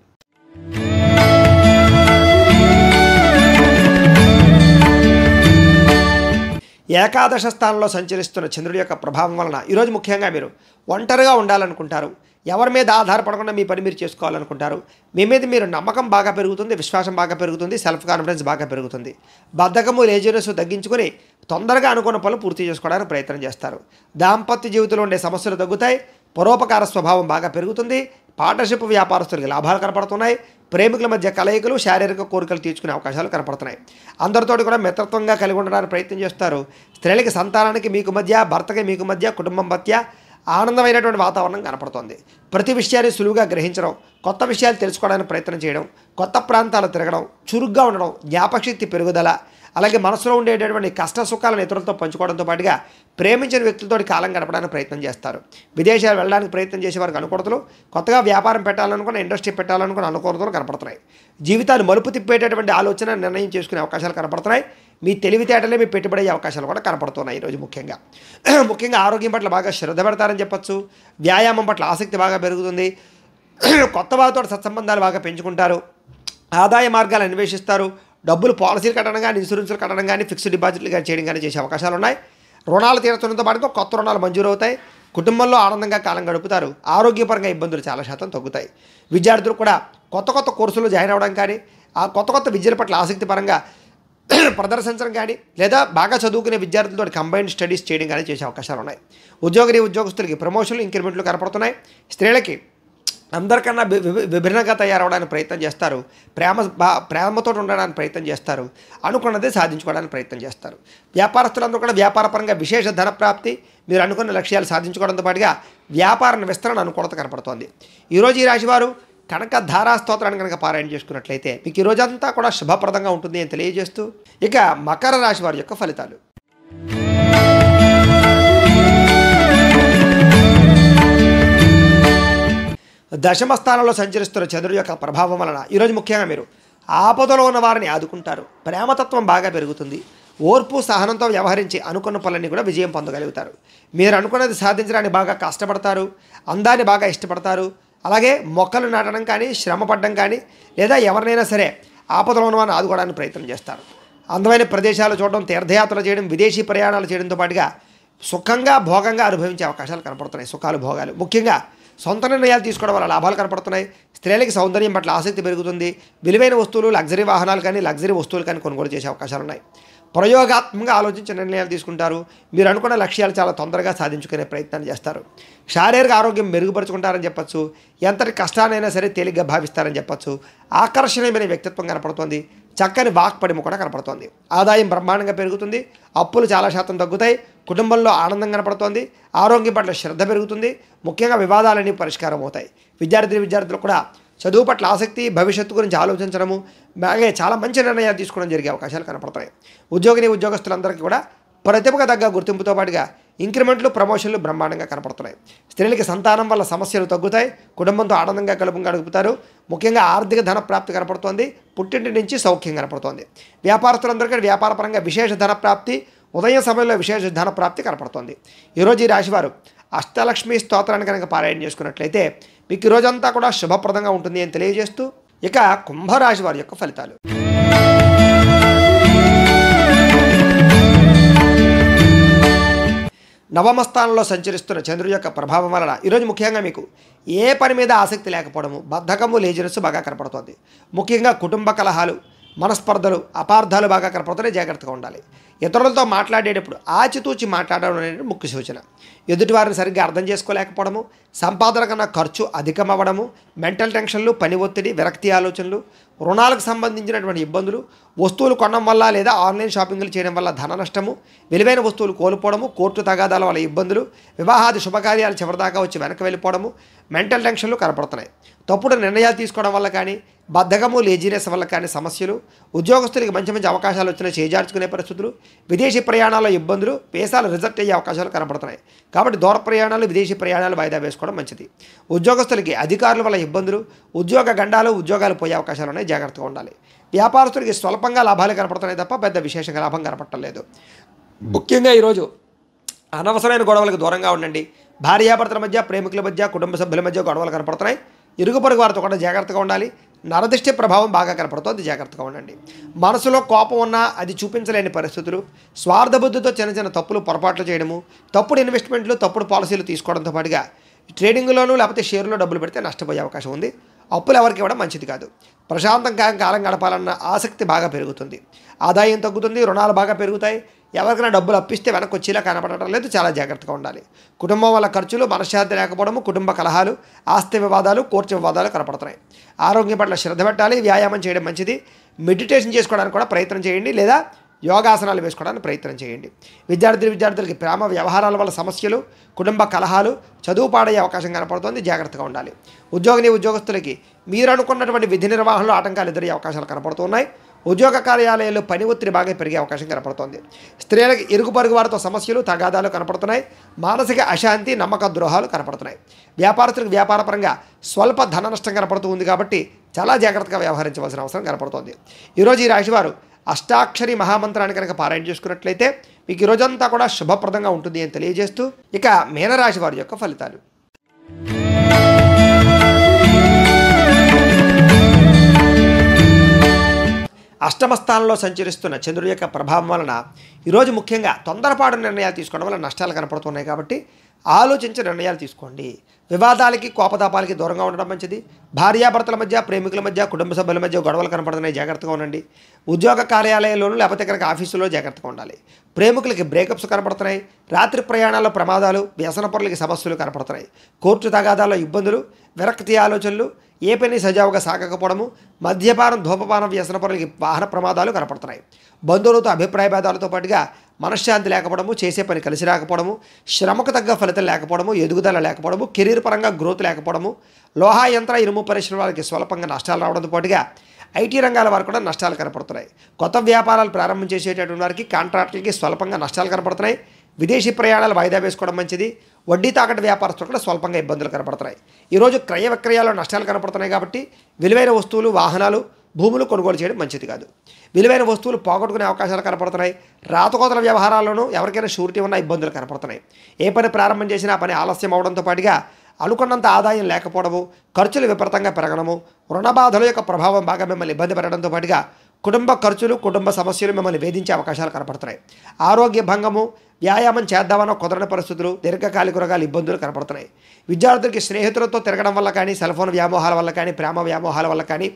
ఏకాదశ స్థానంలో సంచరిస్తున్న చంద్రుడి యొక్క ప్రభావం వలన ఈరోజు ముఖ్యంగా మీరు ఒంటరిగా ఉండాలనుకుంటారు. ఎవరి మీద ఆధారపడకుండా మీ పని మీరు చేసుకోవాలనుకుంటారు. మీ మీద మీరు నమ్మకం బాగా పెరుగుతుంది, విశ్వాసం బాగా పెరుగుతుంది, సెల్ఫ్ కాన్ఫిడెన్స్ బాగా పెరుగుతుంది. బద్ధకము, లేజినెస్ తగ్గించుకొని తొందరగా అనుకున్న పనులు పూర్తి చేసుకోవడానికి ప్రయత్నం చేస్తారు. దాంపత్య జీవితంలో ఉండే సమస్యలు తగ్గుతాయి. పరోపకార స్వభావం బాగా పెరుగుతుంది. పార్ట్నర్షిప్ వ్యాపారస్తులకి లాభాలు కనపడుతున్నాయి. ప్రేమికుల మధ్య కలయికలు, శారీరక కోరికలు తీర్చుకునే అవకాశాలు కనపడుతున్నాయి. అందరితోటి కూడా మిత్రత్వంగా కలిగి ఉండడానికి ప్రయత్నం చేస్తారు. స్త్రీలకి సంతానానికి మీకు మధ్య, భర్తకి మీకు మధ్య, కుటుంబం మధ్య ఆనందమైనటువంటి వాతావరణం కనపడుతోంది. ప్రతి విషయాన్ని సులువుగా గ్రహించడం, కొత్త విషయాలు తెలుసుకోవడానికి ప్రయత్నం చేయడం, కొత్త ప్రాంతాలు తిరగడం, చురుగ్గా ఉండడం, జ్ఞాపకశక్తి పెరుగుదల, అలాగే మనసులో ఉండేటటువంటి కష్ట సుఖాలను ఇతరులతో పంచుకోవడంతో పాటుగా ప్రేమించిన వ్యక్తులతో కాలం గడపడానికి ప్రయత్నం చేస్తారు. విదేశాలు వెళ్ళడానికి ప్రయత్నం చేసే వారికి అనుకూలతలు, కొత్తగా వ్యాపారం పెట్టాలనుకున్న, ఇండస్ట్రీ పెట్టాలనుకున్న అనుకూలతలు కనపడుతున్నాయి. జీవితాన్ని మలుపు తిప్పేటటువంటి ఆలోచన, నిర్ణయం చేసుకునే అవకాశాలు కనపడుతున్నాయి. మీ తెలివితేటలే మీ పెట్టుబడి అయ్యే అవకాశాలు కూడా కనపడుతున్నాయి. ఈరోజు ముఖ్యంగా ఆరోగ్యం పట్ల బాగా శ్రద్ధ పెడతారని చెప్పచ్చు. వ్యాయామం పట్ల ఆసక్తి బాగా పెరుగుతుంది. కొత్త వారితో సత్సంబంధాలు బాగా పెంచుకుంటారు. ఆదాయ మార్గాలు అన్వేషిస్తారు. డబ్బులు పాలసీలు కట్టడం కానీ, ఇన్సూరెన్స్లు కట్టడం కానీ, ఫిక్స్డ్ డిపాజిట్లు కానీ చేయడం కానీ చేసే అవకాశాలు ఉన్నాయి. రుణాలు తీర్చడంతో పాటుగా కొత్త రుణాలు మంజూరు అవుతాయి. కుటుంబంలో ఆనందంగా కాలం గడుపుతారు. ఆరోగ్యపరంగా ఇబ్బందులు చాలా శాతం తగ్గుతాయి. విద్యార్థులు కూడా కొత్త కోర్సులు జాయిన్ అవ్వడం కానీ, ఆ కొత్త విద్యల పట్ల ఆసక్తి పరంగా ప్రదర్శించడం కానీ, లేదా బాగా చదువుకునే విద్యార్థులతో కంబైన్డ్ స్టడీస్ చేయడం కానీ చేసే అవకాశాలు ఉన్నాయి. ఉద్యోగస్తులకి ప్రమోషన్లు, ఇంక్రిమెంట్లు కనపడుతున్నాయి. స్త్రీలకి అందరికన్నా విభిన్నంగా తయారవడానికి ప్రయత్నం చేస్తారు. ప్రేమతో ఉండడానికి ప్రయత్నం చేస్తారు. అనుకున్నదే సాధించుకోవడానికి ప్రయత్నం చేస్తారు. వ్యాపారస్తులందరూ కూడా వ్యాపారపరంగా విశేష ధన ప్రాప్తి, మీరు అనుకున్న లక్ష్యాలు సాధించుకోవడంతో పాటుగా వ్యాపార విస్తరణ అనుకూలత కనపడుతోంది. ఈరోజు ఈ రాశివారు కనుక ధారాస్తోత్రాన్ని కనుక పారాయణ చేసుకున్నట్లయితే మీకు ఈ రోజంతా కూడా శుభప్రదంగా ఉంటుంది అని తెలియజేస్తూ, ఇక మకర రాశి వారి యొక్క ఫలితాలు. దశమ స్థానంలో సంచరిస్తున్న చంద్రుడి యొక్క ప్రభావం వలన ఈరోజు ముఖ్యంగా మీరు ఆపదలో ఉన్న వారిని ఆదుకుంటారు. ప్రేమతత్వం బాగా పెరుగుతుంది. ఓర్పు సహనంతో వ్యవహరించి అనుకున్న పనులన్నీ కూడా విజయం పొందగలుగుతారు. మీరు అనుకున్నది సాధించడానికి బాగా కష్టపడతారు, అందాన్ని బాగా ఇష్టపడతారు. అలాగే మొక్కలు నాటడం కానీ, శ్రమ పడడం కానీ, లేదా ఎవరినైనా సరే ఆపదలో ఉన్న వారిని ఆదుకోవడానికి ప్రయత్నం చేస్తారు. అందమైన ప్రదేశాలు చూడడం, తీర్థయాత్రలు చేయడం, విదేశీ ప్రయాణాలు చేయడంతో పాటుగా సుఖంగా భోగంగా అనుభవించే అవకాశాలు కనపడుతున్నాయి. సుఖాలు భోగాలు ముఖ్యంగా సొంత నిర్ణయాలు తీసుకోవడం వల్ల లాభాలు కనపడుతున్నాయి. స్త్రీలకి సౌందర్యం పట్ల ఆసక్తి పెరుగుతుంది. విలువైన వస్తువులు, లగ్జరీ వాహనాలు కానీ, లగ్జరీ వస్తువులు కానీ కొనుగోలు చేసే అవకాశాలు ఉన్నాయి. ప్రయోగాత్మకంగా ఆలోచించి నిర్ణయాలు తీసుకుంటారు. మీరు అనుకున్న లక్ష్యాలు చాలా తొందరగా సాధించుకునే ప్రయత్నాన్ని చేస్తారు. శారీరక ఆరోగ్యం మెరుగుపరుచుకుంటారని చెప్పచ్చు. ఎంతటి కష్టానైనా సరే తేలిగ్గా భావిస్తారని చెప్పచ్చు. ఆకర్షణీయమైన వ్యక్తిత్వం కనపడుతోంది. చక్కని వాక్పడిమ కూడా కనపడుతోంది. ఆదాయం బ్రహ్మాండంగా పెరుగుతుంది. అప్పులు చాలా శాతం తగ్గుతాయి. కుటుంబంలో ఆనందం కనపడుతోంది. ఆరోగ్యం పట్ల శ్రద్ధ పెరుగుతుంది. ముఖ్యంగా వివాదాలన్నీ పరిష్కారం అవుతాయి. విద్యార్థులు కూడా చదువు పట్ల ఆసక్తి, భవిష్యత్తు గురించి ఆలోచించడము, అలాగే చాలా మంచి నిర్ణయాలు తీసుకోవడం జరిగే అవకాశాలు కనపడతాయి. ఉద్యోగస్తులందరికీ కూడా ప్రతిభకు తగ్గ గుర్తింపుతో పాటుగా ఇంక్రిమెంట్లు, ప్రమోషన్లు బ్రహ్మాండంగా కనపడుతున్నాయి. స్త్రీలకి సంతానం వల్ల సమస్యలు తగ్గుతాయి. కుటుంబంతో ఆనందంగా గడుపుతారు. ముఖ్యంగా ఆర్థిక ధన ప్రాప్తి కనపడుతోంది. పుట్టింటి నుంచి సౌఖ్యం కనపడుతోంది. వ్యాపారస్తులందరికీ వ్యాపారపరంగా విశేష ధన ప్రాప్తి, ఉదయం సమయంలో విశేష ధన ప్రాప్తి కనపడుతోంది. ఈరోజు ఈ రాశివారు అష్టలక్ష్మి స్తోత్రాన్ని కనుక పారాయణ చేసుకున్నట్లయితే మీకు ఈ రోజంతా కూడా శుభప్రదంగా ఉంటుంది అని తెలియజేస్తూ, ఇక కుంభరాశి వారి యొక్క ఫలితాలు. నవమ స్థానంలో సంచరిస్తున్న చంద్రుడి యొక్క ప్రభావం వలన ఈరోజు ముఖ్యంగా మీకు ఏ పని మీద ఆసక్తి లేకపోవడము, బద్ధకము, లేజినెస్ బాగా కనపడుతుంది. ముఖ్యంగా కుటుంబ కలహాలు, మనస్పర్ధలు, అపార్థాలు బాగా కనపడుతున్నాయి. జాగ్రత్తగా ఉండాలి. ఇతరులతో మాట్లాడేటప్పుడు ఆచితూచి మాట్లాడడం అనేది ముఖ్య సూచన. ఎదుటివారిని సరిగ్గా అర్థం చేసుకోలేకపోవడము, సంపాదన కన్నా ఖర్చు అధికమవ్వడము, మెంటల్ టెన్షన్లు, పని ఒత్తిడి, విరక్తి ఆలోచనలు, రుణాలకు సంబంధించినటువంటి ఇబ్బందులు, వస్తువులు కొనడం వల్ల లేదా ఆన్లైన్ షాపింగ్లు చేయడం వల్ల ధన నష్టము, విలువైన వస్తువులు కోల్పోవడము, కోర్టు తగాదాల వల్ల ఇబ్బందులు, వివాహాది శుభకార్యాలు చివరిదాకా వచ్చి వెనక్కి వెళ్ళిపోవడము, మెంటల్ టెన్షన్లు కనపడుతున్నాయి. తప్పుడు నిర్ణయాలు తీసుకోవడం వల్ల కానీ, బద్ధకము, లేజినెస్ వల్ల కానీ సమస్యలు, ఉద్యోగస్తులకి మంచి మంచి అవకాశాలు వచ్చినా చేజార్చుకునే పరిస్థితులు, విదేశీ ప్రయాణాల్లో ఇబ్బందులు, వీసాలు రిజెక్ట్ అయ్యే అవకాశాలు కనపడుతున్నాయి. కాబట్టి దూర ప్రయాణాలు, విదేశీ ప్రయాణాలు వాయిదా వేసుకోవడం మంచిది. ఉద్యోగస్తులకి అధికారుల వల్ల ఇబ్బందులు, ఉద్యోగ గండాలు, ఉద్యోగాలు పోయే అవకాశాలు ఉన్నాయి. జాగ్రత్తగా ఉండాలి. వ్యాపారస్తులకి స్వల్పంగా లాభాలు కనపడుతున్నాయి తప్ప పెద్ద విశేషంగా లాభం కనపడలేదు. ముఖ్యంగా ఈరోజు అనవసరమైన గొడవలకు దూరంగా ఉండండి. భార్యాభర్తల మధ్య, ప్రేమికుల మధ్య, కుటుంబ సభ్యుల మధ్య గొడవలు కనపడుతున్నాయి. ఇరుగు పొరుగు వారితో కూడా జాగ్రత్తగా ఉండాలి. నరదృష్టి ప్రభావం బాగా కనపడుతుంది. జాగ్రత్తగా ఉండండి. మనసులో కోపం ఉన్నా అది చూపించలేని పరిస్థితులు, స్వార్థ బుద్ధితో చిన్న చిన్న తప్పులు, పొరపాట్లు చేయడము, తప్పుడు ఇన్వెస్ట్మెంట్లు, తప్పుడు పాలసీలు తీసుకోవడంతో పాటుగా ట్రేడింగ్లోనూ లేకపోతే షేర్లో డబ్బులు పెడితే నష్టపోయే అవకాశం ఉంది. అప్పులు ఎవరికి ఇవ్వడం మంచిది కాదు. ప్రశాంతంగా కాలం గడపాలన్న ఆసక్తి బాగా పెరుగుతుంది. ఆదాయం తగ్గుతుంది. రుణాలు బాగా పెరుగుతాయి. ఎవరికైనా డబ్బులు అప్పిస్తే వెనక్కి వచ్చేలా కనపడటం లేదు. చాలా జాగ్రత్తగా ఉండాలి. కుటుంబం వల్ల ఖర్చులు, మనశ్శాంతి లేకపోవడము, కుటుంబ కలహాలు, ఆస్తి వివాదాలు, కోర్టు వివాదాలు కనపడుతున్నాయి. ఆరోగ్యం పట్ల శ్రద్ధ పెట్టాలి. వ్యాయామం చేయడం మంచిది. మెడిటేషన్ చేసుకోవడానికి కూడా ప్రయత్నం చేయండి, లేదా యోగాసనాలు వేసుకోవడానికి ప్రయత్నం చేయండి. విద్యార్థులకి ప్రేమ వ్యవహారాల వల్ల సమస్యలు, కుటుంబ కలహాలు, చదువు పాడయ్యే అవకాశం కనపడుతుంది. జాగ్రత్తగా ఉండాలి. ఉద్యోగస్తులకి మీరు అనుకున్నటువంటి విధి నిర్వహణలో ఆటంకాలు ఎదురయ్యే అవకాశాలు కనపడుతున్నాయి. ఉద్యోగ కార్యాలయాల్లో పని ఒత్తిడి బాగా పెరిగే అవకాశం కనపడుతోంది. స్త్రీలకు ఇరుగు పొరుగు వారితో సమస్యలు, తగాదాలు కనపడుతున్నాయి. మానసిక అశాంతి, నమ్మక ద్రోహాలు కనపడుతున్నాయి. వ్యాపారస్తులకు వ్యాపారపరంగా స్వల్ప ధన నష్టం కనపడుతూ ఉంది. కాబట్టి చాలా జాగ్రత్తగా వ్యవహరించవలసిన అవసరం కనపడుతోంది. ఈరోజు ఈ రాశివారు అష్టాక్షరి మహామంత్రాన్ని కనుక పారాయణ చేసుకున్నట్లయితే మీకు ఈ రోజంతా కూడా శుభప్రదంగా ఉంటుంది అని తెలియజేస్తూ, ఇక మీనరాశి వారి యొక్క ఫలితాలు. అష్టమ స్థానంలో సంచరిస్తున్న చంద్రుడి యొక్క ప్రభావం వలన ఈరోజు ముఖ్యంగా తొందరపాటు నిర్ణయాలు తీసుకోవడం వల్ల నష్టాలు కనపడుతున్నాయి. కాబట్టి ఆలోచించి నిర్ణయాలు తీసుకోండి. వివాదాలకి, కోపతాపాలకి దూరంగా ఉండడం మంచిది. భార్యాభర్తల మధ్య, ప్రేమికుల మధ్య, కుటుంబ సభ్యుల మధ్య గొడవలు కనపడుతున్నాయి. జాగ్రత్తగా ఉండండి. ఉద్యోగ కార్యాలయంలోనూ లేకపోతే కనుక ఆఫీసులో జాగ్రత్తగా ఉండాలి. ప్రేమికులకి బ్రేకప్స్ కనపడుతున్నాయి. రాత్రి ప్రయాణాల్లో ప్రమాదాలు, వ్యసన పరులకి సమస్యలు కనపడుతున్నాయి. కోర్టు తగాదాల్లో ఇబ్బందులు, విరక్తి ఆలోచనలు, ఏ పని సజావుగా సాగకపోవడము, మద్యపానం, ధూమపానం, వ్యసన పరులకి వాహన ప్రమాదాలు కనపడుతున్నాయి. బంధువులతో అభిప్రాయ భేదాలతో పాటుగా మనశ్శాంతి లేకపోవడము, చేసే పని కలిసి రాకపోవడము, శ్రమకు తగ్గ ఫలితం లేకపోవడము, ఎదుగుదల లేకపోవడము, కెరీర్ పరంగా గ్రోత్ లేకపోవడము, లోహా యంత్ర ఇనుము పరిశ్రమ వాళ్ళకి స్వల్పంగా నష్టాలు రావడంతో పాటుగా ఐటీ రంగాల వారు కూడా నష్టాలు కనపడుతున్నాయి. కొత్త వ్యాపారాలు ప్రారంభం చేసేటటువంటి వారికి, కాంట్రాక్టులకి స్వల్పంగా నష్టాలు కనపడుతున్నాయి. విదేశీ ప్రయాణాలు వాయిదా వేసుకోవడం మంచిది. వడ్డీ తాకట్టు వ్యాపారస్తులు కూడా స్వల్పంగా ఇబ్బందులు కనపడుతున్నాయి. ఈరోజు క్రయ విక్రయాల్లో నష్టాలు కనపడుతున్నాయి. కాబట్టి విలువైన వస్తువులు, వాహనాలు, భూములు కొనుగోలు చేయడం మంచిది కాదు. విలువైన వస్తువులు పోగొట్టుకునే అవకాశాలు కనపడుతున్నాయి. రాతకోతల వ్యవహారాల్లోనూ ఎవరికైనా షూరిటీ ఉన్న ఇబ్బందులు కనపడుతున్నాయి. ఏ పని ప్రారంభం చేసినా ఆ పని ఆలస్యం అవడంతో పాటుగా అనుకున్నంత ఆదాయం లేకపోవడము, ఖర్చులు విపరీతంగా పెరగడము, రుణ బాధల యొక్క ప్రభావం బాగా మిమ్మల్ని ఇబ్బంది పెట్టడంతో పాటుగా కుటుంబ ఖర్చులు, కుటుంబ సమస్యలు మిమ్మల్ని వేధించే అవకాశాలు కనపడుతున్నాయి. ఆరోగ్య భంగము, వ్యాయామం చేద్దామన్న కుదరని పరిస్థితులు, దీర్ఘకాలిక రోగాలు, ఇబ్బందులు కనపడుతున్నాయి. విద్యార్థులకి స్నేహితులతో తిరగడం వల్ల కానీ, సెల్ ఫోన్ వ్యామోహాల వల్ల కానీ, ప్రేమ వ్యామోహాల వల్ల కానీ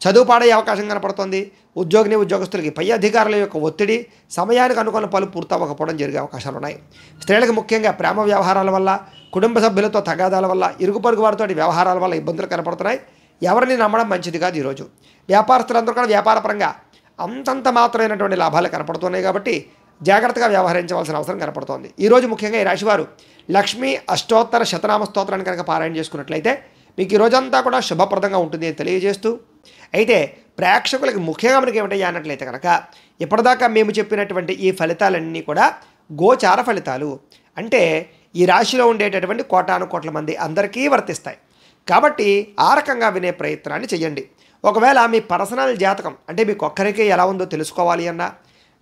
చదువు పాడయ్యే అవకాశం కనపడుతుంది. ఉద్యోగస్తులకి పై అధికారుల యొక్క ఒత్తిడి, సమయానికి అనుకున్న పనులు పూర్తవ్వకపోవడం జరిగే అవకాశాలు ఉన్నాయి. స్త్రీలకు ముఖ్యంగా ప్రేమ వ్యవహారాల వల్ల, కుటుంబ సభ్యులతో తగాదాల వల్ల, ఇరుగు పొరుగు వారితో వ్యవహారాల వల్ల ఇబ్బందులు కనపడుతున్నాయి. ఎవరిని నమ్మడం మంచిది కాదు. ఈరోజు వ్యాపారస్తులందరూ కూడా వ్యాపారపరంగా అంతంత మాత్రమైనటువంటి లాభాలు కనపడుతున్నాయి కాబట్టి జాగ్రత్తగా వ్యవహరించవలసిన అవసరం కనపడుతోంది. ఈరోజు ముఖ్యంగా ఈ రాశివారు లక్ష్మీ అష్టోత్తర శతనామ స్తోత్రాన్ని కనుక పారాయణ చేసుకున్నట్లయితే మీకు ఈ రోజంతా కూడా శుభప్రదంగా ఉంటుంది అని తెలియజేస్తూ, అయితే ప్రేక్షకులకి ముఖ్యంగా మనకి ఏమిటయ్యా అన్నట్లయితే కనుక ఇప్పటిదాకా మేము చెప్పినటువంటి ఈ ఫలితాలన్నీ కూడా గోచార ఫలితాలు. అంటే ఈ రాశిలో ఉండేటటువంటి కోటాను కోట్ల మంది అందరికీ వర్తిస్తాయి. కాబట్టి ఆ రకంగా వినే ప్రయత్నాన్ని చేయండి. ఒకవేళ మీ పర్సనల్ జాతకం అంటే మీకు ఒక్కరికే ఎలా ఉందో తెలుసుకోవాలి అన్నా,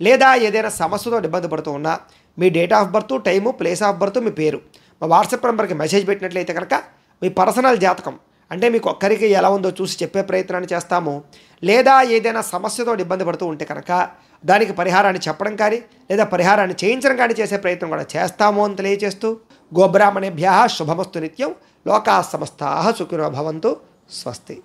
లేదా ఏదైనా సమస్యతో ఇబ్బంది పడుతూ ఉన్నా, మీ date of birth, time, place of birth, మీ పేరు మా వాట్సాప్ నెంబర్కి మెసేజ్ పెట్టినట్లయితే కనుక మీ పర్సనల్ జాతకం అంటే మీకు ఒక్కరికి ఎలా ఉందో చూసి చెప్పే ప్రయత్నాన్ని చేస్తాము. లేదా ఏదైనా సమస్యతో ఇబ్బంది పడుతూ ఉంటే కనుక దానికి పరిహారాన్ని చెప్పడం కానీ, లేదా పరిహారాన్ని చేయించడం కానీ చేసే ప్రయత్నం కూడా చేస్తాము అని తెలియజేస్తూ, గోబ్రాహ్మణేభ్యః శుభమస్తు నిత్యం. లోకాః సమస్తాః సుఖినో భవంతు. స్వస్తి.